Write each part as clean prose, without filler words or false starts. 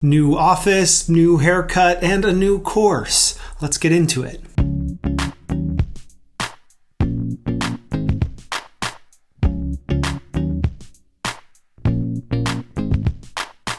New office, new haircut, and a new course. Let's get into it.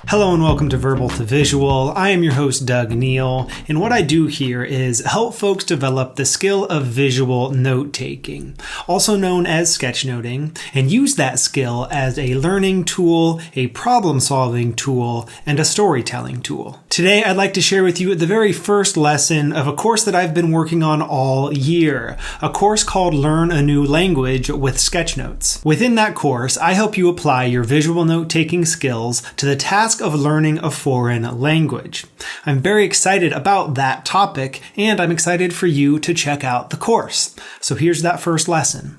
Hello and welcome to Verbal to Visual. I am your host, Doug Neill, and what I do here is help folks develop the skill of visual note-taking, also known as sketchnoting, and use that skill as a learning tool, a problem-solving tool, and a storytelling tool. Today, I'd like to share with you the very first lesson of a course that I've been working on all year, a course called Learn a New Language with Sketchnotes. Within that course, I help you apply your visual note-taking skills to the task of learning a foreign language. I'm very excited about that topic, and I'm excited for you to check out the course. So here's that first lesson.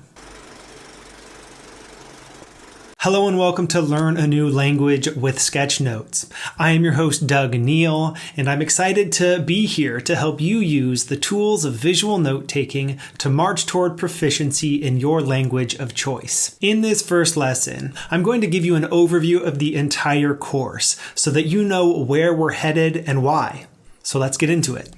Hello and welcome to Learn a New Language with Sketchnotes. I am your host, Doug Neill, and I'm excited to be here to help you use the tools of visual note-taking to march toward proficiency in your language of choice. In this first lesson, I'm going to give you an overview of the entire course so that you know where we're headed and why. So let's get into it.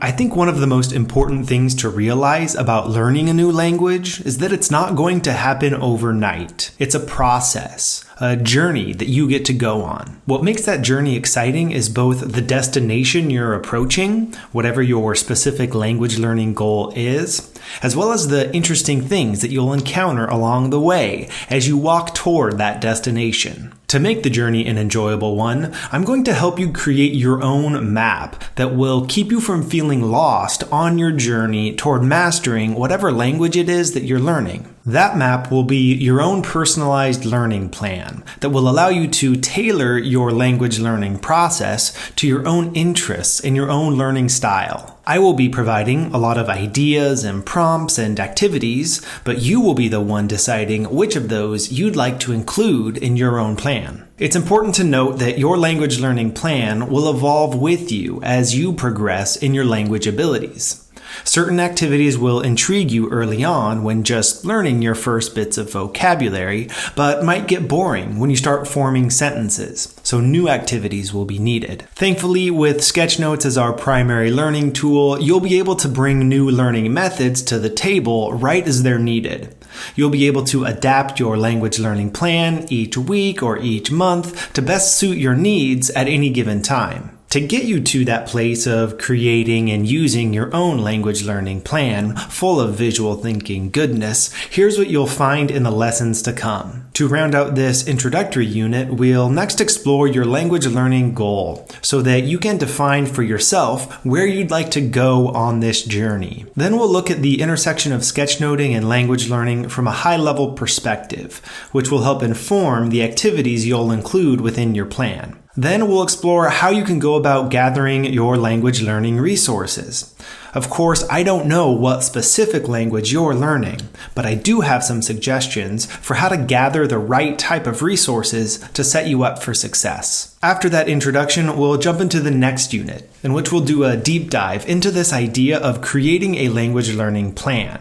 I think one of the most important things to realize about learning a new language is that it's not going to happen overnight. It's a process, a journey that you get to go on. What makes that journey exciting is both the destination you're approaching, whatever your specific language learning goal is, as well as the interesting things that you'll encounter along the way as you walk toward that destination. To make the journey an enjoyable one, I'm going to help you create your own map that will keep you from feeling lost on your journey toward mastering whatever language it is that you're learning. That map will be your own personalized learning plan that will allow you to tailor your language learning process to your own interests and your own learning style. I will be providing a lot of ideas and prompts and activities, but you will be the one deciding which of those you'd like to include in your own plan. It's important to note that your language learning plan will evolve with you as you progress in your language abilities. Certain activities will intrigue you early on when just learning your first bits of vocabulary, but might get boring when you start forming sentences, so new activities will be needed. Thankfully, with Sketchnotes as our primary learning tool, you'll be able to bring new learning methods to the table right as they're needed. You'll be able to adapt your language learning plan each week or each month to best suit your needs at any given time. To get you to that place of creating and using your own language learning plan full of visual thinking goodness, here's what you'll find in the lessons to come. To round out this introductory unit, we'll next explore your language learning goal so that you can define for yourself where you'd like to go on this journey. Then we'll look at the intersection of sketchnoting and language learning from a high-level perspective, which will help inform the activities you'll include within your plan. Then we'll explore how you can go about gathering your language learning resources. Of course, I don't know what specific language you're learning, but I do have some suggestions for how to gather the right type of resources to set you up for success. After that introduction, we'll jump into the next unit, in which we'll do a deep dive into this idea of creating a language learning plan.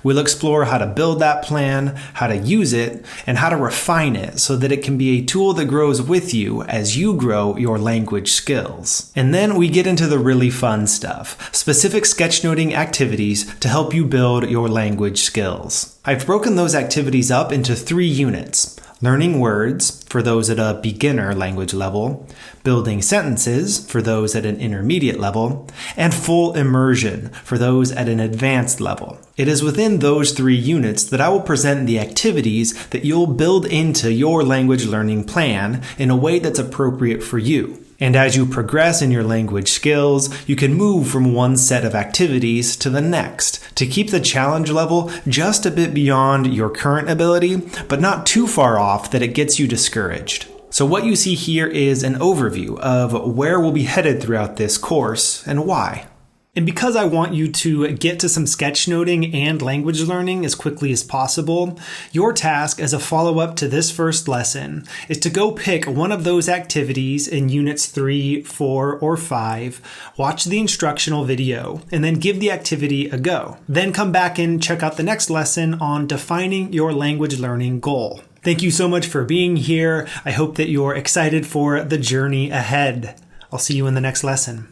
We'll explore how to build that plan, how to use it, and how to refine it so that it can be a tool that grows with you as you grow your language skills. And then we get into the really fun stuff, specific sketchnoting activities to help you build your language skills. I've broken those activities up into 3 units. Learning words, for those at a beginner language level, building sentences, for those at an intermediate level, and full immersion, for those at an advanced level. It is within those 3 units that I will present the activities that you'll build into your language learning plan in a way that's appropriate for you. And as you progress in your language skills, you can move from one set of activities to the next to keep the challenge level just a bit beyond your current ability, but not too far off that it gets you discouraged. So what you see here is an overview of where we'll be headed throughout this course and why. And because I want you to get to some sketchnoting and language learning as quickly as possible, your task as a follow-up to this first lesson is to go pick one of those activities in units 3, 4, or 5, watch the instructional video, and then give the activity a go. Then come back and check out the next lesson on defining your language learning goal. Thank you so much for being here. I hope that you're excited for the journey ahead. I'll see you in the next lesson.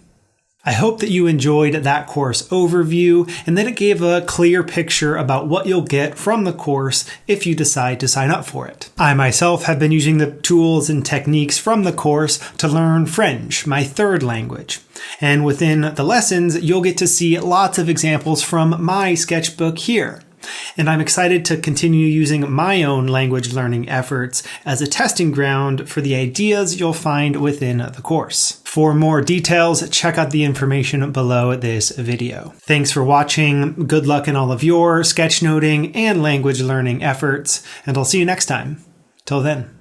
I hope that you enjoyed that course overview and that it gave a clear picture about what you'll get from the course if you decide to sign up for it. I myself have been using the tools and techniques from the course to learn French, my third language. And within the lessons, you'll get to see lots of examples from my sketchbook here. And I'm excited to continue using my own language learning efforts as a testing ground for the ideas you'll find within the course. For more details, check out the information below this video. Thanks for watching. Good luck in all of your sketchnoting and language learning efforts, and I'll see you next time. Till then.